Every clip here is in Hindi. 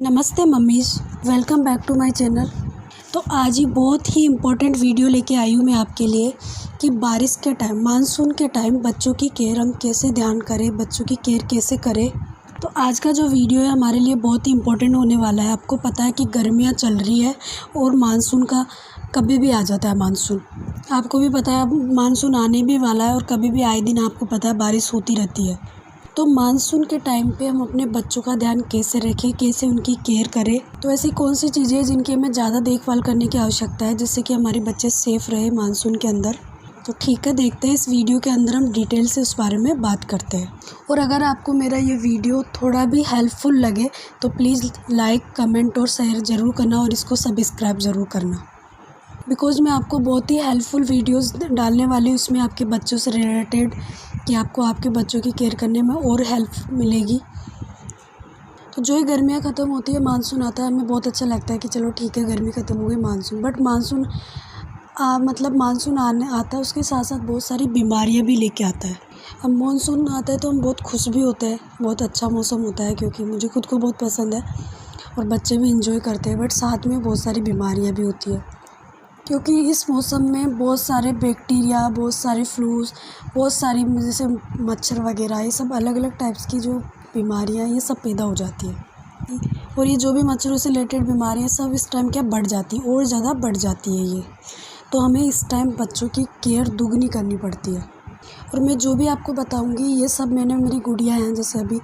नमस्ते mummies, welcome back to my channel. तो आज ही बहुत ही इम्पोर्टेंट वीडियो लेके आई हूँ मैं आपके लिए कि बारिश के टाइम, मानसून के टाइम बच्चों की केयर हम कैसे ध्यान करें, बच्चों की केयर कैसे करें। तो आज का जो वीडियो है हमारे लिए बहुत ही इम्पोर्टेंट होने वाला है। आपको पता है कि गर्मियाँ चल रही है और मानसून का कभी भी आ जाता है मानसून। आपको भी पता है मानसून आने भी वाला है और कभी भी आए दिन आपको पता है बारिश होती रहती है। तो मानसून के टाइम पे हम अपने बच्चों का ध्यान कैसे रखें, कैसे उनकी केयर करें। तो ऐसी कौन सी चीज़ें हैं जिनकी हमें ज़्यादा देखभाल करने की आवश्यकता है जिससे कि हमारे बच्चे सेफ़ रहे मानसून के अंदर। तो ठीक है, देखते हैं इस वीडियो के अंदर हम डिटेल से उस बारे में बात करते हैं। और अगर आपको मेरा ये वीडियो थोड़ा भी हेल्पफुल लगे तो प्लीज़ लाइक, कमेंट और शेयर ज़रूर करना और इसको सब्सक्राइब ज़रूर करना, बिकॉज़ मैं आपको बहुत ही हेल्पफुल वीडियोस डालने वाली हूँ उसमें आपके बच्चों से रिलेटेड, कि आपको आपके बच्चों की केयर करने में और हेल्प मिलेगी। तो जो ही गर्मियाँ ख़त्म होती है, मानसून आता है, हमें बहुत अच्छा लगता है कि चलो ठीक है गर्मी ख़त्म हो गई, मानसून। बट मानसून मानसून आने आता है, उसके साथ साथ बहुत सारी बीमारियाँ भी लेके आता है। अब मानसून आता है तो हम बहुत खुश भी होते हैं, बहुत अच्छा मौसम होता है, क्योंकि मुझे खुद को बहुत पसंद है और बच्चे भी इंजॉय करते हैं। बट साथ में बहुत सारी बीमारियाँ भी होती है, क्योंकि इस मौसम में बहुत सारे बैक्टीरिया, बहुत सारे फ्लूज़, बहुत सारी जैसे मच्छर वगैरह, ये सब अलग अलग टाइप्स की जो बीमारियाँ ये सब पैदा हो जाती है। और ये जो भी मच्छरों से रिलेटेड बीमारियाँ सब इस टाइम क्या बढ़ जाती है और ज़्यादा बढ़ जाती है ये। तो हमें इस टाइम बच्चों की केयर दुगनी करनी पड़ती है। और मैं जो भी आपको बताऊँगी ये सब मैंने, मेरी गुड़िया हैं जैसे अभी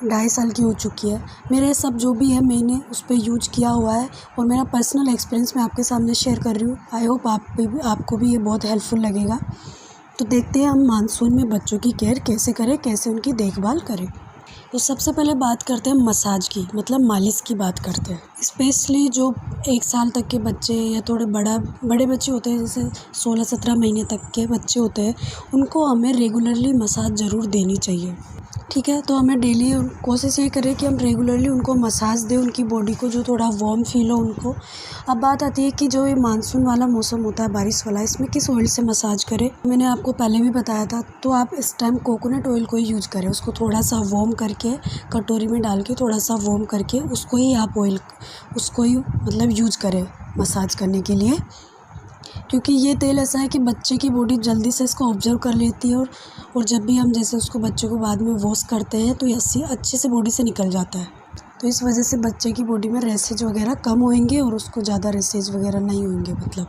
2.5 साल की हो चुकी है, मेरे सब जो भी है मैंने उस पर यूज किया हुआ है और मेरा पर्सनल एक्सपीरियंस मैं आपके सामने शेयर कर रही हूँ। आई होप आपको भी ये बहुत हेल्पफुल लगेगा। तो देखते हैं हम मानसून में बच्चों की केयर कैसे करें, कैसे उनकी देखभाल करें। तो सबसे पहले बात करते हैं मसाज की, मतलब मालिश की बात करते हैं। स्पेशली जो 1 साल तक के बच्चे या थोड़े बड़े बच्चे होते हैं, जैसे 16-17 महीने तक के बच्चे होते हैं, उनको हमें रेगुलरली मसाज ज़रूर देनी चाहिए। ठीक है, तो हमें डेली कोशिश ये करें कि हम रेगुलरली उनको मसाज दें, उनकी बॉडी को जो थोड़ा वार्म फील हो उनको। अब बात आती है कि जो ये मानसून वाला मौसम होता है, बारिश वाला, इसमें किस ऑयल से मसाज करें। मैंने आपको पहले भी बताया था, तो आप इस टाइम कोकोनट ऑयल को ही यूज़ करें। उसको थोड़ा सा वार्म करके कटोरी में डाल के थोड़ा सा वार्म करके उसको ही मतलब यूज़ करें मसाज करने के लिए, क्योंकि ये तेल ऐसा है कि बच्चे की बॉडी जल्दी से इसको ऑब्जर्व कर लेती है और जब भी हम जैसे उसको बच्चे को बाद में वॉश करते हैं तो ये अच्छे से बॉडी से निकल जाता है। तो इस वजह से बच्चे की बॉडी में रैशेज वगैरह कम होंगे और उसको ज़्यादा रैशेज वगैरह नहीं होंगे मतलब।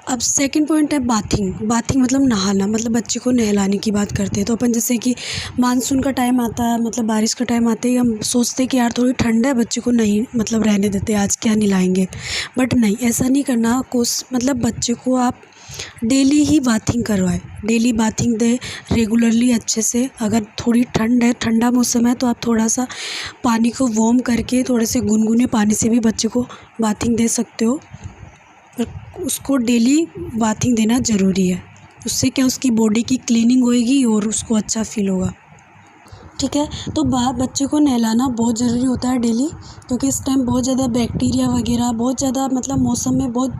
अब सेकंड पॉइंट है बाथिंग मतलब नहाना, मतलब बच्चे को नहलाने की बात करते हैं। तो अपन जैसे कि मानसून का टाइम आता है, मतलब बारिश का टाइम आते ही हम सोचते हैं कि यार थोड़ी ठंड है, बच्चे को नहीं मतलब रहने देते, आज क्या नहलाएंगे। बट नहीं, ऐसा नहीं करना। मतलब बच्चे को आप डेली ही बाथिंग करवाएं, डेली बाथिंग दें रेगुलरली अच्छे से। अगर थोड़ी ठंड है, ठंडा मौसम है, तो आप थोड़ा सा पानी को वार्म करके थोड़े से गुनगुने पानी से भी बच्चे को बाथिंग दे सकते हो। उसको डेली बाथिंग देना ज़रूरी है। उससे क्या, उसकी बॉडी की क्लीनिंग होएगी और उसको अच्छा फील होगा। ठीक है, तो बच्चे को नहलाना बहुत ज़रूरी होता है डेली, क्योंकि इस टाइम बहुत ज़्यादा बैक्टीरिया वगैरह, बहुत ज़्यादा मतलब मौसम में बहुत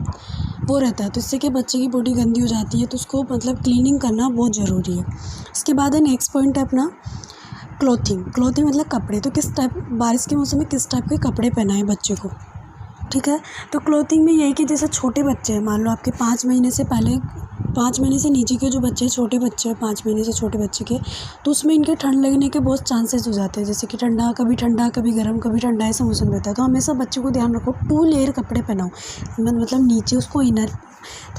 वो रहता है, तो इससे क्या बच्चे की बॉडी गंदी हो जाती है, तो उसको मतलब क्लीनिंग करना बहुत ज़रूरी है। इसके बाद है नेक्स्ट पॉइंट है अपना क्लोथिंग मतलब कपड़े। तो किस टाइप, बारिश के मौसम में किस टाइप के कपड़े पहनाएं बच्चे को। ठीक है, तो क्लोथिंग में यही कि जैसे छोटे बच्चे हैं, मान लो आपके 5 महीने से नीचे के जो बच्चे हैं, छोटे बच्चे हैं 5 महीने से छोटे बच्चे के, तो उसमें इनके ठंड लगने के बहुत चांसेस हो जाते हैं। जैसे कि कभी ठंडा कभी गर्म कभी ठंडा, ऐसा मौसम रहता है। तो हमेशा बच्चे को ध्यान रखो, 2 लेयर कपड़े पहनाओ, मतलब नीचे उसको इनर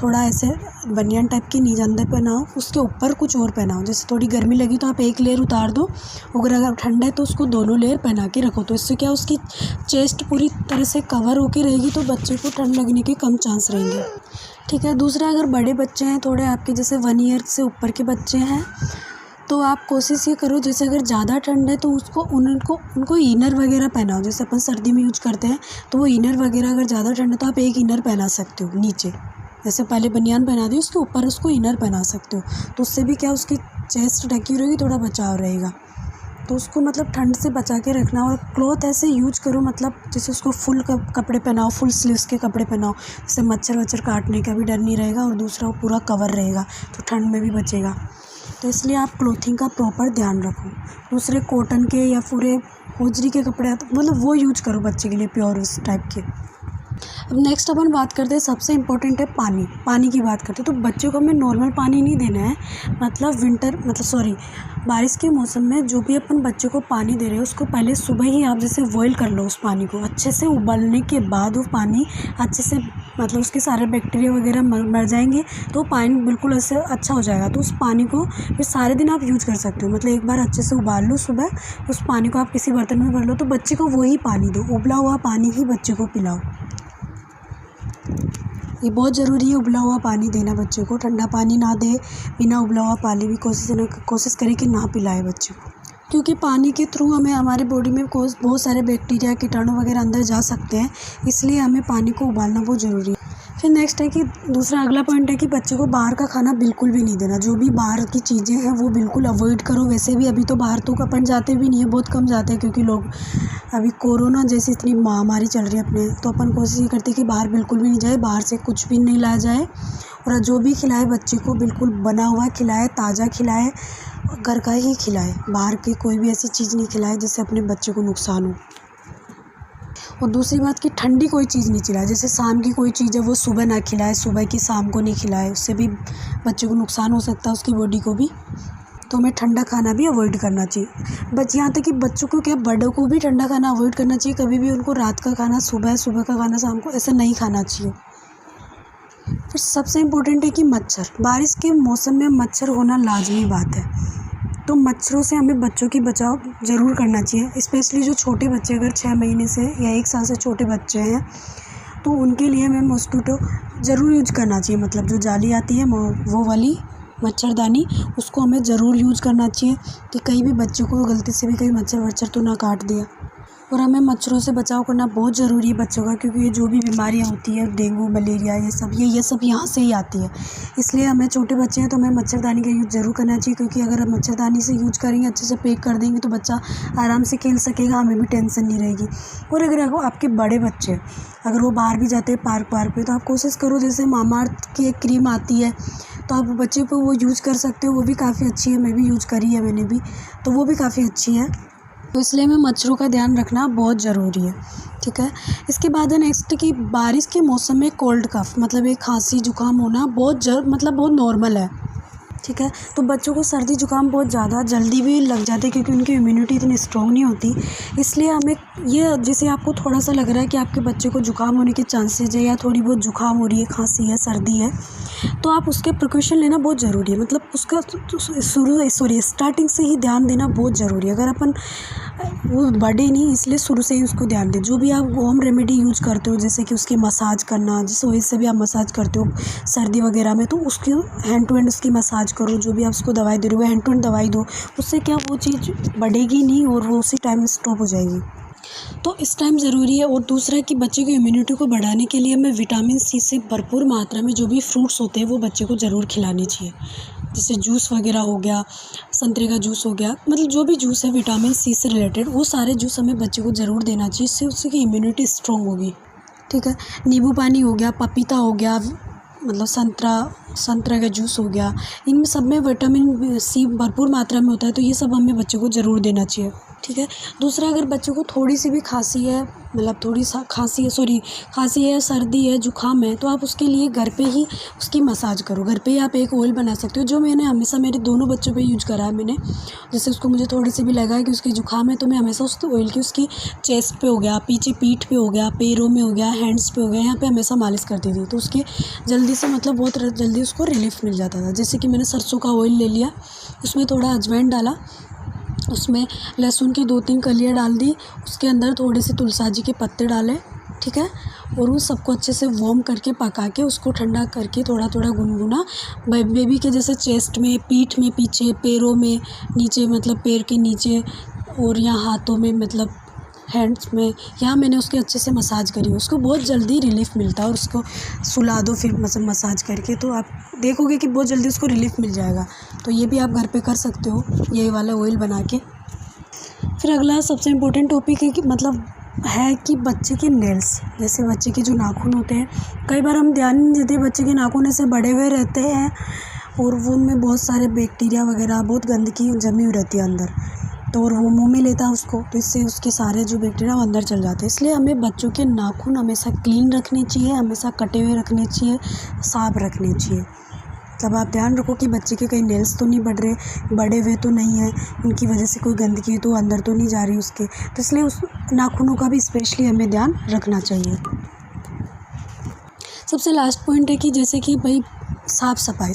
थोड़ा ऐसे बनियान टाइप के नीचे अंदर पहनाओ, उसके ऊपर कुछ और पहनाओ। जैसे थोड़ी गर्मी लगी तो आप 1 लेयर उतार दो, अगर ठंडा है तो उसको दोनों लेयर पहना के रखो। तो इससे क्या, उसकी चेस्ट पूरी तरह से कवर होके रहेगी, तो बच्चे को ठंड लगने के कम चांस रहेंगे। ठीक है, दूसरा, अगर बड़े बच्चे हैं थोड़े आपके, जैसे 1 ईयर से ऊपर के बच्चे हैं, तो आप कोशिश ये करो, जैसे अगर ज़्यादा ठंड है तो उनको इनर वगैरह पहनाओ। जैसे अपन सर्दी में यूज करते हैं, तो वो इनर वगैरह, अगर ज़्यादा ठंड है तो आप 1 इनर पहना सकते हो नीचे। जैसे पहले बनियान पहना दी, उसके ऊपर उसको इनर पहना सकते हो, तो उससे भी क्या, उसकी चेस्ट ढकी रहेगी, थोड़ा बचाव रहेगा। तो उसको मतलब ठंड से बचा के रखना। और क्लॉथ ऐसे यूज करो, मतलब जैसे उसको फुल कपड़े पहनाओ, फुल स्लीव्स के कपड़े पहनाओ, जिससे मच्छर वच्छर काटने का भी डर नहीं रहेगा और दूसरा वो पूरा कवर रहेगा, तो ठंड में भी बचेगा। तो इसलिए आप क्लोथिंग का प्रॉपर ध्यान रखो। दूसरे कॉटन के या पूरे होजरी के कपड़े मतलब वो यूज करो बच्चे के लिए, प्योर उस टाइप के। अब नेक्स्ट अपन बात करते हैं, सबसे इम्पोर्टेंट है पानी। पानी की बात करते हैं तो बच्चों को हमें नॉर्मल पानी नहीं देना है, बारिश के मौसम में जो भी अपन बच्चों को पानी दे रहे हैं उसको पहले सुबह ही आप जैसे बॉईल कर लो। उस पानी को अच्छे से उबालने के बाद वो पानी अच्छे से मतलब उसके सारे बैक्टीरिया वगैरह मर जाएंगे, तो पानी बिल्कुल ऐसे अच्छा हो जाएगा। तो उस पानी को फिर सारे दिन आप यूज कर सकते हो। मतलब एक बार अच्छे से उबाल लो सुबह, उस पानी को आप किसी बर्तन में भर लो, तो बच्चे को वही पानी दो, उबला हुआ पानी ही बच्चे को पिलाओ। ये बहुत ज़रूरी है उबला हुआ पानी देना बच्चे को। ठंडा पानी ना दे, बिना उबला हुआ पानी भी कोशिश करें कि ना पिलाए बच्चे को, क्योंकि पानी के थ्रू हमें हमारे बॉडी में बहुत सारे बैक्टीरिया कीटाणु वगैरह अंदर जा सकते हैं, इसलिए हमें पानी को उबालना बहुत ज़रूरी है। फिर नेक्स्ट है कि दूसरा अगला पॉइंट है कि बच्चे को बाहर का खाना बिल्कुल भी नहीं देना। जो भी बाहर की चीज़ें हैं वो बिल्कुल अवॉइड करो। वैसे भी अभी तो बाहर तो अपन जाते भी नहीं है, बहुत कम जाते हैं, क्योंकि लोग अभी कोरोना जैसी इतनी महामारी चल रही है अपने, तो अपन कोशिश ये करते हैं कि बाहर बिल्कुल भी नहीं जाए, बाहर से कुछ भी नहीं लाया जाए, और जो भी खिलाए बच्चे को बिल्कुल बना हुआ खिलाए, ताज़ा खिलाए, घर का ही खिलाए। बाहर की कोई भी ऐसी चीज़ नहीं खिलाए जिससे अपने बच्चे को नुकसान हो। और दूसरी बात कि ठंडी कोई चीज़ नहीं खिलाए, जैसे शाम की कोई चीज़ है वो सुबह ना खिलाए, सुबह की शाम को नहीं खिलाए, उससे भी बच्चे को नुकसान हो सकता है, उसकी बॉडी को भी। तो हमें ठंडा खाना भी अवॉइड करना चाहिए। यहाँ तक कि बच्चों को क्या, बड़ों को भी ठंडा खाना अवॉइड करना चाहिए। कभी भी उनको रात का खाना सुबह, सुबह का खाना शाम को ऐसा नहीं खाना चाहिए। फिर सबसे इम्पोर्टेंट है कि मच्छर, बारिश के मौसम में मच्छर होना लाजमी बात है, तो मच्छरों से हमें बच्चों की बचाव ज़रूर करना चाहिए। स्पेशली जो छोटे बच्चे अगर 6 महीने से या 1 साल से छोटे बच्चे हैं तो उनके लिए हमें मॉस्किटो ज़रूर यूज करना चाहिए। मतलब जो जाली आती है वो वाली मच्छरदानी, उसको हमें ज़रूर यूज करना चाहिए कि कहीं भी बच्चों को गलती से भी कहीं मच्छर तो ना काट दिया। और हमें मच्छरों से बचाव करना बहुत ज़रूरी है बच्चों का, क्योंकि ये जो भी बीमारियाँ होती है, डेंगू, मलेरिया, ये सब यहाँ से ही आती है। इसलिए हमें, छोटे बच्चे हैं तो हमें मच्छरदानी का यूज़ ज़रूर करना चाहिए, क्योंकि अगर हम मच्छरदानी से यूज करेंगे, अच्छे से पैक कर देंगे, तो बच्चा आराम से खेल सकेगा, हमें भी टेंशन नहीं रहेगी। और अगर आपके बड़े बच्चे अगर वो बाहर भी जाते हैं पार्क पे, तो आप कोशिश करो, जैसे मामाअर्थ की एक क्रीम आती है तो आप बच्चे को वो यूज़ कर सकते हो, वो भी काफ़ी अच्छी है, मैं भी यूज़ करी है मैंने भी, तो वो भी काफ़ी अच्छी है। तो इसलिए हमें मच्छरों का ध्यान रखना बहुत ज़रूरी है, ठीक है। इसके बाद है नेक्स्ट कि बारिश के मौसम में कोल्ड कफ, मतलब एक खांसी जुकाम होना बहुत नॉर्मल है, ठीक है। तो बच्चों को सर्दी जुकाम बहुत ज़्यादा जल्दी भी लग जाते हैं, क्योंकि उनकी इम्यूनिटी इतनी स्ट्रॉन्ग नहीं होती। इसलिए हमें ये, जैसे आपको थोड़ा सा लग रहा है कि आपके बच्चे को जुकाम होने के चांसेस है, या थोड़ी बहुत जुकाम हो रही है, खांसी है, सर्दी है, तो आप उसके प्रिकॉशन लेना बहुत ज़रूरी है। मतलब उसका स्टार्टिंग से ही ध्यान देना बहुत ज़रूरी है। अगर अपन वो बढ़े नहीं, इसलिए शुरू से ही उसको ध्यान दें। जो भी आप होम रेमेडी यूज करते हो, जैसे कि उसकी मसाज करना, जिस वजह से भी आप मसाज करते हो सर्दी वगैरह में, तो उसकी हैंड टू हैंड उसकी मसाज करो। जो भी आप उसको दवाई दे रहे हो हैंड टू हैंड दवाई दो, उससे क्या वो चीज़ बढ़ेगी नहीं और वो उसी टाइम में स्टॉप हो जाएगी। तो इस टाइम ज़रूरी है। और दूसरा कि बच्चे की इम्यूनिटी को बढ़ाने के लिए हमें विटामिन सी से भरपूर मात्रा में जो भी फ्रूट्स होते हैं वो बच्चे को ज़रूर खिलाने चाहिए। जैसे जूस वगैरह हो गया, संतरे का जूस हो गया, मतलब जो भी जूस है विटामिन सी से रिलेटेड, वो सारे जूस हमें बच्चे को ज़रूर देना चाहिए। इससे उसकी इम्यूनिटी स्ट्रॉन्ग होगी, ठीक है। नींबू पानी हो गया, पपीता हो गया, मतलब संतरा का जूस हो गया, इनमें सब में विटामिन सी भरपूर मात्रा में होता है, तो ये सब हमें बच्चे को ज़रूर देना चाहिए, ठीक है। दूसरा, अगर बच्चों को थोड़ी सी भी खांसी है, मतलब खांसी है, सर्दी है, जुकाम है, तो आप उसके लिए घर पे ही उसकी मसाज करो। घर पे ही आप एक ऑयल बना सकते हो, जो मैंने हमेशा मेरे दोनों बच्चों पे यूज करा है मैंने। जैसे मुझे थोड़ी सी भी लगा है कि उसकी जुकाम है, तो मैं हमेशा उस ऑयल की उसकी चेस्ट पे हो गया, पीछे पीठ पे हो गया, पैरों में हो गया, हैंड्स पे हो गया, यहाँ पे हमेशा मालिश करती थी, तो उसके जल्दी से मतलब बहुत जल्दी उसको रिलीफ मिल जाता था। जैसे कि मैंने सरसों का ऑयल ले लिया, उसमें थोड़ा अजवाइन डाला, उसमें लहसुन की 2-3 कलियाँ डाल दी, उसके अंदर थोड़े से तुलसी के पत्ते डाले, ठीक है। और उन सबको अच्छे से वार्म करके पका के उसको ठंडा करके थोड़ा थोड़ा गुनगुना बेबी के जैसे चेस्ट में, पीठ में, पीछे, पैरों में, नीचे मतलब पैर के नीचे, और यहाँ हाथों में, मतलब हैंड्स में, यहाँ मैंने उसके अच्छे से मसाज करी। उसको बहुत जल्दी रिलीफ़ मिलता है, और उसको सुला दो फिर मसाज करके, तो आप देखोगे कि बहुत जल्दी उसको रिलीफ़ मिल जाएगा। तो ये भी आप घर पे कर सकते हो, ये वाला ऑयल बना के। फिर अगला सबसे इम्पोर्टेंट टॉपिक है कि बच्चे के नेल्स, जैसे बच्चे के जो नाखून होते हैं, कई बार हम ध्यान नहीं देते, बच्चे के नाखून ऐसे बड़े हुए रहते हैं और वो उनमें बहुत सारे बैक्टीरिया वगैरह, बहुत गंदगी जमी हुई रहती है अंदर, तो और वो मुंह में लेता है उसको, तो इससे उसके सारे जो बैक्टीरिया वो अंदर चल जाते हैं। इसलिए हमें बच्चों के नाखून हमेशा क्लीन रखने चाहिए, हमेशा कटे हुए रखने चाहिए, साफ रखने चाहिए। तब आप ध्यान रखो कि बच्चे के कहीं नेल्स तो नहीं बढ़ रहे, बड़े हुए तो नहीं है, उनकी वजह से कोई गंदगी तो अंदर तो नहीं जा रही उसके, तो इसलिए उस नाखूनों का भी स्पेशली हमें ध्यान रखना चाहिए। सबसे लास्ट पॉइंट है कि जैसे कि भाई साफ़ सफाई,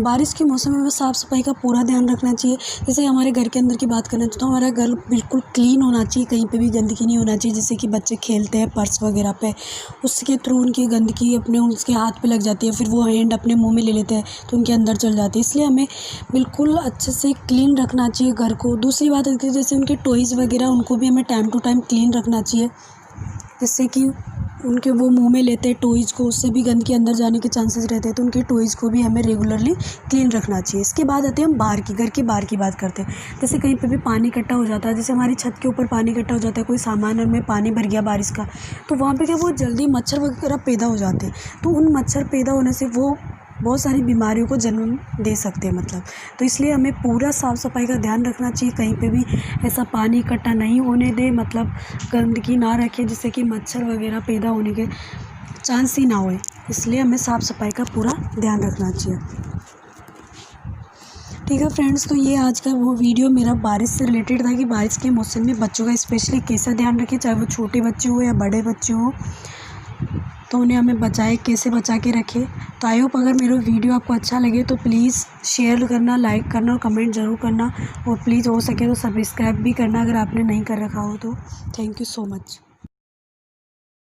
बारिश के मौसम में साफ़ सफाई का पूरा ध्यान रखना चाहिए। जैसे हमारे घर के अंदर की बात करें तो हमारा घर बिल्कुल क्लीन होना चाहिए, कहीं पे भी गंदगी नहीं होना चाहिए। जैसे कि बच्चे खेलते हैं पर्स वगैरह पे, उसके थ्रू उनकी गंदगी अपने उसके हाथ पे लग जाती है, फिर वो हैंड अपने मुंह में ले लेते हैं तो उनके अंदर चल जाती है। इसलिए हमें बिल्कुल अच्छे से क्लीन रखना चाहिए घर को। दूसरी बात है कि जैसे उनके टॉयज़ वगैरह, उनको भी हमें टाइम टू टाइम क्लीन रखना चाहिए, जिससे कि उनके वो मुंह में लेते हैं टॉयज़ को, उससे भी गंदगी अंदर जाने के चांसेस रहते हैं, तो उनके टॉयज़ को भी हमें रेगुलरली क्लीन रखना चाहिए। इसके बाद आते हैं हम बाहर की, घर की बाहर की बात करते हैं। जैसे कहीं पे भी पानी इकट्ठा हो जाता है, जैसे हमारी छत के ऊपर पानी इकट्ठा हो जाता है, कोई सामान में पानी भर गया बारिश का, तो वहाँ पे क्या वो जल्दी मच्छर वगैरह पैदा हो जाते हैं, तो उन मच्छर पैदा होने से वो बहुत सारी बीमारियों को जन्म दे सकते हैं मतलब। तो इसलिए हमें पूरा साफ़ सफाई का ध्यान रखना चाहिए, कहीं पे भी ऐसा पानी इकट्ठा नहीं होने दे, मतलब गंदगी ना रखें जिससे कि मच्छर वगैरह पैदा होने के चांस ही ना होए। इसलिए हमें साफ़ सफाई का पूरा ध्यान रखना चाहिए। ठीक है फ्रेंड्स, तो ये आज का वो वीडियो मेरा बारिश से रिलेटेड था कि बारिश के मौसम में बच्चों का स्पेशली कैसे ध्यान रखें, चाहे वो छोटे बच्चे हो या बड़े बच्चे हो, तो उन्हें हमें कैसे बचा के रखें। तो आई होप अगर मेरा वीडियो आपको अच्छा लगे तो प्लीज़ शेयर करना, लाइक करना और कमेंट ज़रूर करना, और प्लीज़ हो सके तो सब्सक्राइब भी करना अगर आपने नहीं कर रखा हो तो। Thank you so much.